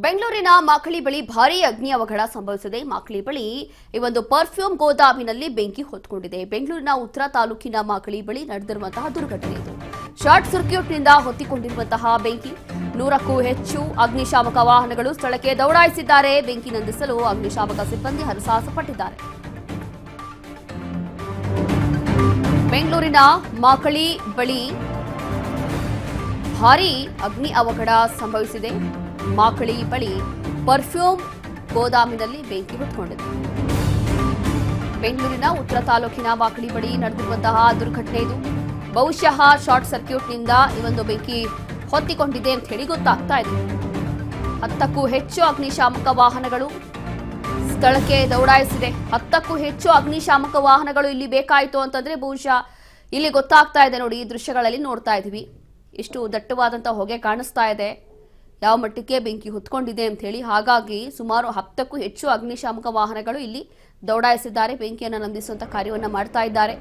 ಬೆಂಗಳೂರಿನ ಮಾಕಳಿ ಬಳಿ ಭಾರೀ ಅಗ್ನಿ ಅವಘಡ ಸಂಭವಿಸಿದೆ. ಮಾಕಳಿ ಬಳಿ ಈ ಒಂದು ಪರ್ಫ್ಯೂಮ್ ಗೋದಾಮಿನಲ್ಲಿ ಬೆಂಕಿ ಹೊತ್ಕೊಂಡಿದೆ. ಬೆಂಗಳೂರಿನ ಉತ್ತರ ತಾಲೂಕಿನ ಮಾಕಳಿ ಬಳಿ ನಡೆದಿರುವಂತಹ ದುರ್ಘಟನೆ ಇದು. ಶಾರ್ಟ್ ಸರ್ಕ್ಯೂಟ್ನಿಂದ ಹೊತ್ತಿಕೊಂಡಿರುವಂತಹ ಬೆಂಕಿ. 100ಕ್ಕೂ ಹೆಚ್ಚು ಅಗ್ನಿಶಾಮಕ ವಾಹನಗಳು ಸ್ಥಳಕ್ಕೆ ದೌಡಾಯಿಸಿದ್ದಾರೆ. ಬೆಂಕಿ ನಂದಿಸಲು ಅಗ್ನಿಶಾಮಕ ಸಿಬ್ಬಂದಿ ಹರಸಾಹಸ ಪಟ್ಟಿದ್ದಾರೆ. ಬೆಂಗಳೂರಿನ ಮಾಕಳಿ ಬಳಿ ಭಾರೀ ಅಗ್ನಿ ಅವಘಡ ಸಂಭವಿಸಿದೆ. ಮಾಕಳಿ ಬಳಿ ಪರ್ಫ್ಯೂಮ್ ಗೋದಾಮಿನಲ್ಲಿ ಬೆಂಕಿ ಹೊತ್ಕೊಂಡಿದೆ. ಬೆಂಗಳೂರಿನ ಉತ್ತರ ತಾಲೂಕಿನ ಮಾಕಳಿ ಬಳಿ ನಡೆದಿರುವಂತಹ ದುರ್ಘಟನೆ ಇದು. ಬಹುಶಃ ಶಾರ್ಟ್ ಸರ್ಕ್ಯೂಟ್ನಿಂದ ಈ ಒಂದು ಬೆಂಕಿ ಹೊತ್ತಿಕೊಂಡಿದೆ ಅಂತ ಹೇಳಿ ಗೊತ್ತಾಗ್ತಾ ಇದೆ. 10ಕ್ಕೂ ಹೆಚ್ಚು ಅಗ್ನಿಶಾಮಕ ವಾಹನಗಳು ಸ್ಥಳಕ್ಕೆ ದೌಡಾಯಿಸಿದೆ. 10ಕ್ಕೂ ಹೆಚ್ಚು ಅಗ್ನಿಶಾಮಕ ವಾಹನಗಳು ಇಲ್ಲಿ ಬೇಕಾಯಿತು ಅಂತಂದ್ರೆ ಬಹುಶಃ ಇಲ್ಲಿ ಗೊತ್ತಾಗ್ತಾ ಇದೆ. ನೋಡಿ, ಈ ದೃಶ್ಯಗಳಲ್ಲಿ ನೋಡ್ತಾ ಇದೀವಿ, ಎಷ್ಟು ದಟ್ಟವಾದಂತಹ ಹೊಗೆ ಕಾಣಿಸ್ತಾ ಇದೆ, ಯಾವ ಮಟ್ಟಕ್ಕೆ ಬೆಂಕಿ ಹೊತ್ಕೊಂಡಿದೆ ಅಂತ ಹೇಳಿ. ಹಾಗಾಗಿ ಸುಮಾರು 10ಕ್ಕೂ ಹೆಚ್ಚು ಅಗ್ನಿಶಾಮಕ ವಾಹನಗಳು ಇಲ್ಲಿ ದೌಡಾಯಿಸಿದ್ದಾರೆ. ಬೆಂಕಿಯನ್ನು ನಂದಿಸುವಂತ ಕಾರ್ಯವನ್ನು ಮಾಡ್ತಾ ಇದ್ದಾರೆ.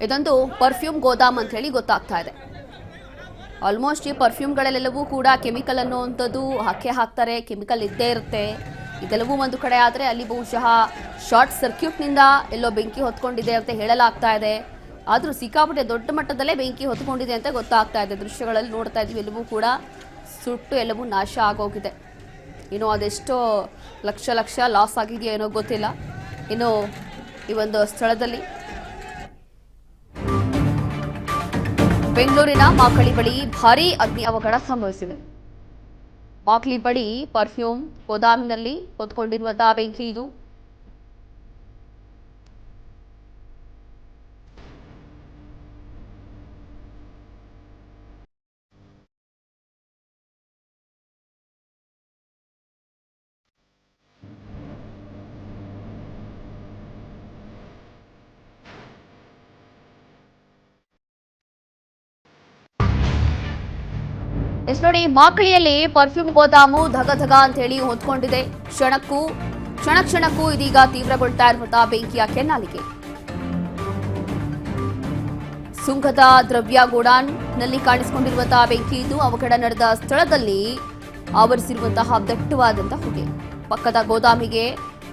ಇದೊಂದು ಪರ್ಫ್ಯೂಮ್ ಗೋದಾಮ್ ಅಂತ ಹೇಳಿ ಗೊತ್ತಾಗ್ತಾ ಇದೆ. ಆಲ್ಮೋಸ್ಟ್ ಈ ಪರ್ಫ್ಯೂಮ್ಗಳಲ್ಲೆಲ್ಲವೂ ಕೂಡ ಕೆಮಿಕಲ್ ಅನ್ನುವಂಥದ್ದು ಹಾಕ್ತಾರೆ, ಕೆಮಿಕಲ್ ಇದ್ದೇ ಇರುತ್ತೆ. ಇದೆಲ್ಲವೂ ಒಂದು ಕಡೆ ಆದರೆ ಅಲ್ಲಿ ಬಹುಶಃ ಶಾರ್ಟ್ ಸರ್ಕ್ಯೂಟ್ನಿಂದ ಎಲ್ಲೋ ಬೆಂಕಿ ಹೊತ್ಕೊಂಡಿದೆ ಅಂತ ಹೇಳಲಾಗ್ತಾ ಇದೆ. ಆದರೂ ಸಿಕ್ಕಾಪಟ್ಟೆ ದೊಡ್ಡ ಮಟ್ಟದಲ್ಲೇ ಬೆಂಕಿ ಹೊತ್ಕೊಂಡಿದೆ ಅಂತ ಗೊತ್ತಾಗ್ತಾ ಇದೆ. ದೃಶ್ಯಗಳಲ್ಲಿ ನೋಡ್ತಾ ಇದ್ವಿ, ಎಲ್ಲವೂ ಕೂಡ ಸುಟ್ಟು ಎಲ್ಲವೂ ನಾಶ ಆಗೋಗಿದೆ. ಇನ್ನು ಅದೆಷ್ಟೋ ಲಕ್ಷ ಲಾಸ್ ಆಗಿದೆಯೋ ಏನೋ ಗೊತ್ತಿಲ್ಲ. ಇನ್ನು ಈ ಒಂದು ಸ್ಥಳದಲ್ಲಿ ಬೆಂಗಳೂರಿನ ಮಾಕಳಿ ಬಳಿ ಭಾರೀ ಅಗ್ನಿ ಅವಘಡ ಸಂಭವಿಸಿದೆ. ಮಾಕಳಿ ಬಳಿ ಪರ್ಫ್ಯೂಮ್ ಗೋದಾಮಿನಲ್ಲಿ ಹೊತ್ಕೊಂಡಿರುವಂತಹ ಬೆಂಕಿ ಇದು. ಎಸ್ ನೋಡಿ, ಮಾಕಳಿಯಲ್ಲಿ ಪರ್ಫ್ಯೂಮ್ ಗೋದಾಮು ಧಗ ಅಂತ ಹೇಳಿ ಹೊತ್ಕೊಂಡಿದೆ. ಕ್ಷಣಕ್ಕೂ ಇದೀಗ ತೀವ್ರಗೊಳ್ತಾ ಇರುವಂತಹ ಬೆಂಕಿಯ ಕೆನ್ನಾಲಿಗೆ. ಸುಂಕದ ದ್ರವ್ಯ ಗೋಡಾನ್ನಲ್ಲಿ ಕಾಣಿಸಿಕೊಂಡಿರುವಂತಹ ಬೆಂಕಿ ಇದು. ಅವಘಡ ನಡೆದ ಸ್ಥಳದಲ್ಲಿ ಆವರಿಸಿರುವಂತಹ ದಟ್ಟವಾದಂತಹ ಹೊಗೆ ಪಕ್ಕದ ಗೋದಾಮಿಗೆ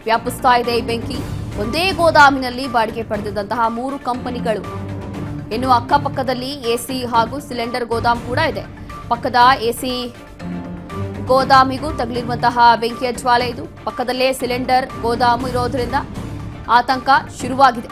ವ್ಯಾಪಿಸ್ತಾ ಇದೆ ಈ ಬೆಂಕಿ. ಒಂದೇ ಗೋದಾಮಿನಲ್ಲಿ ಬಾಡಿಗೆ ಪಡೆದಿದ್ದಂತಹ 3 ಕಂಪನಿಗಳು. ಇನ್ನು ಅಕ್ಕಪಕ್ಕದಲ್ಲಿ ಎಸಿ ಹಾಗೂ ಸಿಲಿಂಡರ್ ಗೋದಾಮ್ ಕೂಡ ಇದೆ. ಪಕ್ಕದ ಎಸಿ ಗೋದಾಮಿಗೂ ತಗುಲಿರುವಂತಹ ಬೆಂಕಿಯ ಜ್ವಾಲೆ ಇದು. ಪಕ್ಕದಲ್ಲೇ ಸಿಲಿಂಡರ್ ಗೋದಾಮು ಇರೋದ್ರಿಂದ ಆತಂಕ ಶುರುವಾಗಿದೆ.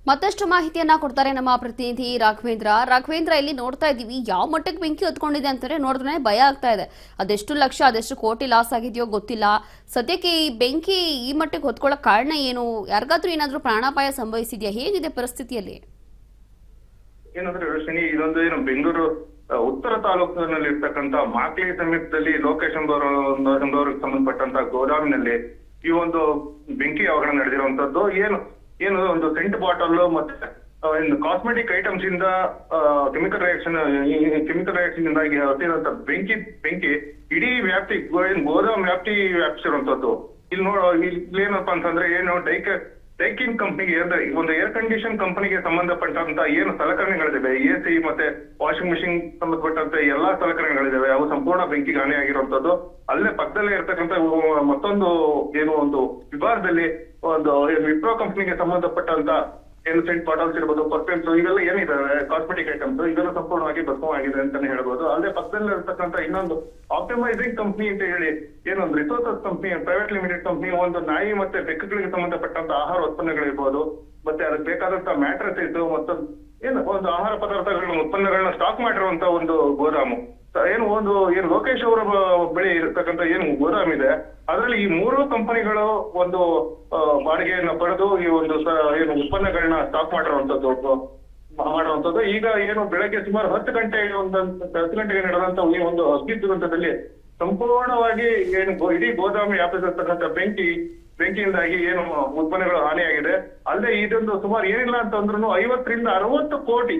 ಮತ್ತಷ್ಟು ಮಾಹಿತಿಯನ್ನ ಕೊಡ್ತಾರೆ ನಮ್ಮ ಪ್ರತಿನಿಧಿ ರಾಘವೇಂದ್ರ. ಇಲ್ಲಿ ನೋಡ್ತಾ ಇದ್ದೀವಿ, ಯಾವ ಮಟ್ಟಕ್ಕೆ ಬೆಂಕಿ ಹೊತ್ಕೊಂಡಿದೆ ಅಂತಾರೆ ನೋಡಿದ್ರೆ ಭಯ ಆಗ್ತಾ ಇದೆ. ಅದೆಷ್ಟು ಲಕ್ಷ, ಅದೆಷ್ಟು ಕೋಟಿ ಲಾಸ್ ಆಗಿದೆಯೋ ಗೊತ್ತಿಲ್ಲ. ಸದ್ಯಕ್ಕೆ ಈ ಬೆಂಕಿ ಈ ಮಟ್ಟಕ್ಕೆ ಹೊತ್ಕೊಳ್ಳೋ ಕಾರಣ ಏನು? ಯಾರಿಗಾದ್ರೂ ಏನಾದ್ರೂ ಪ್ರಾಣಾಪಾಯ ಸಂಭವಿಸಿದ್ಯಾ? ಹೇಗಿದೆ ಪರಿಸ್ಥಿತಿಯಲ್ಲಿ? ಏನಂದ್ರೆ ರೋಶಿನಿ, ಇದೊಂದು ಏನು ಬೆಂಗಳೂರು ಉತ್ತರ ತಾಲೂಕಿನಲ್ಲಿ ಇರ್ತಕ್ಕಂಥ ಮಾಕ್ಲಿ ಸಮೀಪದಲ್ಲಿ ಲೋಕೇಶ್ ಎಂಬವರಿಗೆ ಸಂಬಂಧಪಟ್ಟಂತ ಗೋದಾಮಿನಲ್ಲಿ ಈ ಒಂದು ಬೆಂಕಿ ಅವಘಡ ನಡೆದಿರುವಂತದ್ದು. ಏನು ಒಂದು ಸೆಂಟ್ ಬಾಟಲ್ ಮತ್ತೆ ಕಾಸ್ಮೆಟಿಕ್ ಐಟಮ್ಸ್ ಇಂದ ಕೆಮಿಕಲ್ ರಿಯಾಕ್ಷನ್ ಇಂದಾಗಿ ಹೊತ್ತಿರುವಂತ ಬೆಂಕಿ ಇಡೀ ವ್ಯಾಪ್ತಿ ಗೋದಾಮ್ ವ್ಯಾಪ್ತಿಸಿರುವಂತದ್ದು. ಇಲ್ಲಿ ಏನಪ್ಪಾ ಅಂತಂದ್ರೆ ಏನು ಟೇಕಿಂಗ್ ಕಂಪ್ನಿಗೆ ಒಂದು ಏರ್ ಕಂಡೀಷನ್ ಕಂಪನಿಗೆ ಸಂಬಂಧಪಟ್ಟಂತ ಏನು ಸಲಕರಣೆಗಳಿದಾವೆ, AC ಮತ್ತೆ ವಾಷಿಂಗ್ ಮಿಷಿನ್ ಸಂಬಂಧಪಟ್ಟಂತ ಎಲ್ಲಾ ಸಲಕರಣೆಗಳಿದಾವೆ, ಅವು ಸಂಪೂರ್ಣ ಬೆಂಕಿಗೆ ಹಾನಿಯಾಗಿರುವಂತದ್ದು. ಅಲ್ಲೇ ಪಕ್ಕದಲ್ಲೇ ಇರ್ತಕ್ಕಂಥ ಮತ್ತೊಂದು ಏನು ಒಂದು ವಿಭಾಗದಲ್ಲಿ ಒಂದು ವಿಪ್ರೋ ಕಂಪ್ನಿಗೆ ಸಂಬಂಧಪಟ್ಟಂತ ಏನು ಸೆಂಟ್ ಬಾಟಲ್ಸ್ ಇರ್ಬೋದು, ಪರ್ಫ್ಯೂಮ್ಸ್, ಇವೆಲ್ಲ ಏನಿದಾವೆ ಕಾಸ್ಮೆಟಿಕ್ ಐಟಮ್ಸ್, ಇದೆಲ್ಲ ಸಂಪೂರ್ಣವಾಗಿ ಭಸ್ಮವಾಗಿದೆ ಅಂತಾನೆ ಹೇಳ್ಬೋದು. ಅಲ್ಲೇ ಪಕ್ಕದಲ್ಲಿ ಇರ್ತಕ್ಕಂಥ ಇನ್ನೊಂದು ಆಪ್ಟಿಮೈಸಿಂಗ್ ಕಂಪ್ನಿ ಅಂತ ಹೇಳಿ ಏನೊಂದು resources company, private limited company, ಒಂದು ನಾಯಿ ಮತ್ತೆ ಬೆಕ್ಕುಗಳಿಗೆ ಸಂಬಂಧಪಟ್ಟಂತ ಆಹಾರ ಉತ್ಪನ್ನಗಳಿರ್ಬೋದು, ಮತ್ತೆ ಅದಕ್ಕೆ ಬೇಕಾದಂತ ಮ್ಯಾಟ್ರಸ್ ಇದ್ದು ಮತ್ತೊಂದು ಏನು ಒಂದು ಆಹಾರ ಪದಾರ್ಥಗಳನ್ನ ಉತ್ಪನ್ನಗಳನ್ನ ಸ್ಟಾಕ್ ಮಾಡಿರುವಂತ ಒಂದು ಗೋದಾಮು, ಏನು ಲೋಕೇಶ್ ಅವರ ಬಳಿ ಇರತಕ್ಕಂತ ಏನು ಗೋದಾಮ್ ಇದೆ, ಅದರಲ್ಲಿ ಈ 3 ಕಂಪನಿಗಳು ಒಂದು ಬಾಡಿಗೆಯನ್ನ ಪಡೆದು ಈ ಒಂದು ಏನು ಉತ್ಪನ್ನಗಳನ್ನ ಸ್ಟಾಕ್ ಮಾಡಿರುವಂತದ್ದು. ಈಗ ಏನು ಬೆಳಗ್ಗೆ ಸುಮಾರು 10 ಗಂಟೆಗೆ ನಡೆದಂತ ಈ ಒಂದು ಅಗ್ನಿ ದುರಂತದಲ್ಲಿ ಸಂಪೂರ್ಣವಾಗಿ ಏನು ಇಡೀ ಗೋದಾಮು ವ್ಯಾಪಿಸಿರ್ತಕ್ಕಂಥ ಬೆಂಕಿಯಿಂದಾಗಿ ಏನು ಉತ್ಪನ್ನಗಳು ಹಾನಿಯಾಗಿದೆ. ಅಲ್ಲೇ ಇದೊಂದು ಸುಮಾರು ಏನಿಲ್ಲ ಅಂತಂದ್ರೂ 50 ರಿಂದ 60 ಕೋಟಿ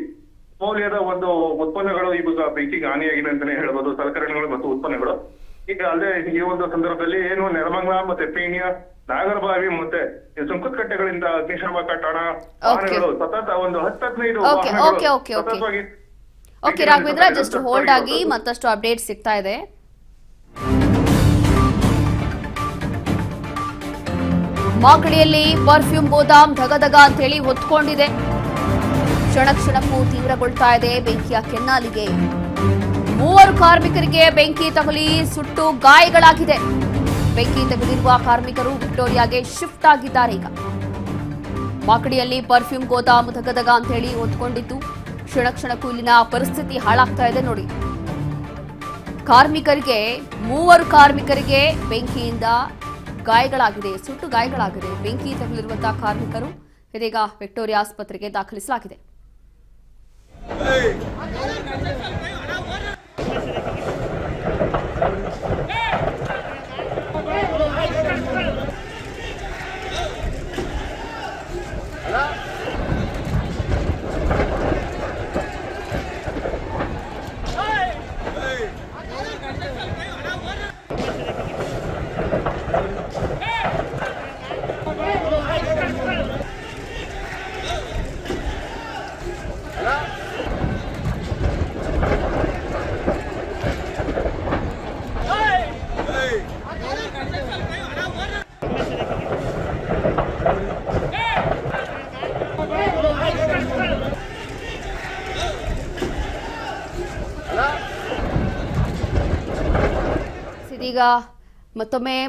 ಮೌಲ್ಯದ ಒಂದು ಉತ್ಪನ್ನಗಳು ಈಗ ಬೆಂಕಿಗೆ ಹಾನಿಯಾಗಿದೆ ಅಂತಾನೆ ಹೇಳ್ಬೋದು, ಸಲಕರಣೆಗಳು ಮತ್ತು ಉತ್ಪನ್ನಗಳು. ಈಗ ಅಲ್ಲೇ ಈ ಒಂದು ಸಂದರ್ಭದಲ್ಲಿ ಏನು ನೆಲಮಂಗಲ ಮತ್ತೆ ಪೀಣ್ಯ, ನಾಗರಬಾವಿ ಮತ್ತೆ ಸುಂಕದಕಟ್ಟೆಗಳಿಂದ ಅಗ್ನಿಶಾಮಕ ಠಾಣಾ ವಾಹನಗಳು ಸತತ ಒಂದು 10-15 ಸತತವಾಗಿ. ಓಕೆ ರಾಘವೇಂದ್ರ, ಜಸ್ಟ್ ಹೋಲ್ಡ್ ಆಗಿ, ಮತ್ತಷ್ಟು ಅಪ್ಡೇಟ್ ಸಿಗ್ತಾ ಇದೆ. ಮಾಗಡಿಯಲ್ಲಿ ಪರ್ಫ್ಯೂಮ್ ಗೋದಾಮ್ ಧಗಧಗ ಅಂತ ಹೇಳಿ ಹೊತ್ಕೊಂಡಿದೆ. ಕ್ಷಣಕ್ಕೂ ತೀವ್ರಗೊಳ್ತಾ ಇದೆ ಬೆಂಕಿಯ ಕೆನ್ನಾಲಿಗೆ. 3 ಕಾರ್ಮಿಕರಿಗೆ ಬೆಂಕಿ ತಗುಲಿ ಸುಟ್ಟು ಗಾಯಗಳಾಗಿದೆ. ಬೆಂಕಿ ತಗುಲಿರುವ ಕಾರ್ಮಿಕರು ವಿಕ್ಟೋರಿಯಾಗೆ ಶಿಫ್ಟ್ ಆಗಿದ್ದಾರೆ. ಈಗ ಮಾಗಡಿಯಲ್ಲಿ ಪರ್ಫ್ಯೂಮ್ ಗೋದಾಮ್ ಧಗಧಗ ಅಂತ ಹೇಳಿ ಹೊತ್ಕೊಂಡಿದ್ದು, ಕ್ಷಣಕ್ಕೂ ಇಲ್ಲಿನ ಪರಿಸ್ಥಿತಿ ಹಾಳಾಗ್ತಾ ಇದೆ ನೋಡಿ. 3 ಕಾರ್ಮಿಕರಿಗೆ ಬೆಂಕಿಯಿಂದ ಗಾಯಗಳಾಗಿದೆ, ಸುಟ್ಟು ಗಾಯಗಳಾಗಿದೆ. ಬೆಂಕಿ ತಗುಲಿರುವಂತಹ ಕಾರ್ಮಿಕರು ಇದೀಗ ವಿಕ್ಟೋರಿಯಾ ಆಸ್ಪತ್ರೆಗೆ ದಾಖಲಿಸಲಾಗಿದೆ. ಇದೀಗ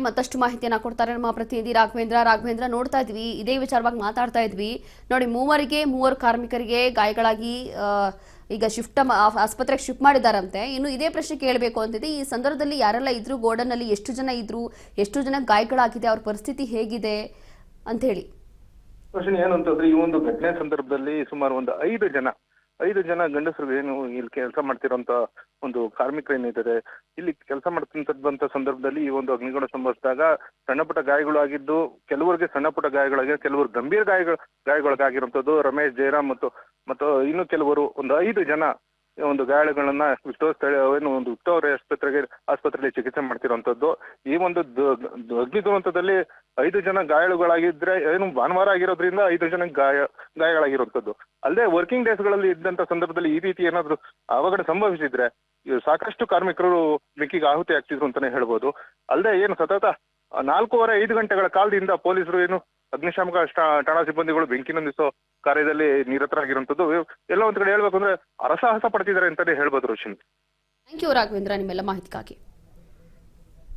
ಮತ್ತಷ್ಟು ಮಾಹಿತಿಯನ್ನ ಕೊಡ್ತಾರೆ ನಮ್ಮ ಪ್ರತಿನಿಧಿ ರಾಘವೇಂದ್ರ. ನೋಡ್ತಾ ಇದ್ವಿ, ಇದೇ ವಿಚಾರವಾಗಿ ಮಾತಾಡ್ತಾ ಇದ್ವಿ ನೋಡಿ. 3 ಕಾರ್ಮಿಕರಿಗೆ ಗಾಯಗಳಾಗಿ ಈಗ ಆಸ್ಪತ್ರೆಗೆ ಶಿಫ್ಟ್ ಮಾಡಿದಾರಂತೆ. ಇನ್ನು ಇದೇ ಪ್ರಶ್ನೆ ಕೇಳಬೇಕು ಅಂತಿದೆ, ಈ ಸಂದರ್ಭದಲ್ಲಿ ಯಾರೆಲ್ಲ ಇದ್ರು ಗೋಡನ್ ನಲ್ಲಿ, ಎಷ್ಟು ಜನ ಇದ್ರು, ಎಷ್ಟು ಜನ ಗಾಯಗಳಾಗಿದೆ, ಅವ್ರ ಪರಿಸ್ಥಿತಿ ಹೇಗಿದೆ ಅಂತ ಹೇಳಿ. ಏನು ಅಂತಂದ್ರೆ ಈ ಒಂದು ಘಟನೆ ಸಂದರ್ಭದಲ್ಲಿ ಸುಮಾರು ಒಂದು 5 ಜನ ಗಂಡಸರು ಏನು ಇಲ್ಲಿ ಕೆಲಸ ಮಾಡ್ತಿರೋಂತ ಒಂದು ಕಾರ್ಮಿಕರು ಏನಿದ್ದಾರೆ, ಇಲ್ಲಿ ಕೆಲಸ ಮಾಡ್ತಿದ್ದಂತ ಸಂದರ್ಭದಲ್ಲಿ ಈ ಒಂದು ಅಗ್ನಿಗುಣ ಸಂಭವಿಸಿದಾಗ ಸಣ್ಣ ಪುಟ್ಟ ಗಾಯಗಳು ಆಗಿದ್ದು, ಕೆಲವರಿಗೆ ಸಣ್ಣ ಪುಟ್ಟ ಗಾಯಗಳಾಗಿದೆ, ಕೆಲವರು ಗಂಭೀರ ಗಾಯಗಳಾಗಿರುವಂತದ್ದು. ರಮೇಶ್, ಜಯರಾಮ್ ಮತ್ತು ಇನ್ನು ಕೆಲವರು ಒಂದು 5 ಜನ ಒಂದು ಗಾಯಗಳನ್ನ ವಿಕ್ಟೋರಿಯಾ ಆಸ್ಪತ್ರೆಯಲ್ಲಿ ಚಿಕಿತ್ಸೆ ಮಾಡ್ತಿರುವಂತದ್ದು. ಈ ಒಂದು ಅಗ್ನಿ ದುರಂತದಲ್ಲಿ 5 ಜನ ಗಾಯಾಳುಗಳಾಗಿದ್ರೆ ಏನು ಭಾನುವಾರ ಆಗಿರೋದ್ರಿಂದ 5 ಜನ ಗಾಯಗಳಾಗಿರುವಂತದ್ದು. ಅಲ್ಲದೆ ವರ್ಕಿಂಗ್ ಡೇಸ್ ಗಳಲ್ಲಿ ಇದ್ದಂತ ಸಂದರ್ಭದಲ್ಲಿ ಈ ರೀತಿ ಏನಾದ್ರು ಅವಘಡ ಸಂಭವಿಸಿದ್ರೆ ಸಾಕಷ್ಟು ಕಾರ್ಮಿಕರು ಬೆಂಕಿಗೆ ಆಹುತಿ ಆಗ್ತಿದ್ರು ಅಂತಾನೆ ಹೇಳ್ಬೋದು. ಅಲ್ಲದೆ ಏನು ಸತತ 4-5 ಗಂಟೆಗಳ ಕಾಲದಿಂದ ಪೊಲೀಸರು ಏನು ಅಗ್ನಿಶಾಮಕ ಠಾಣಾ ಸಿಬ್ಬಂದಿಗಳು ಬೆಂಕಿ ನಂದಿಸೋ ಕಾರ್ಯದಲ್ಲಿ ನಿರತರಾಗಿರುವಂತದ್ದು. ಎಲ್ಲ ಒಂದ್ ಕಡೆ ಹೇಳ್ಬೇಕು ಅಂದ್ರೆ ಅರಸಾಹಸ ಪಡ್ತಿದ್ದಾರೆ ಅಂತಾನೆ ಹೇಳ್ಬೋದು ರೋಷಿನಿ. ಥ್ಯಾಂಕ್ ಯು ರಾಘವೇಂದ್ರ, ನಿಮ್ಮೆಲ್ಲ ಮಾಹಿತಿಗಾಗಿ.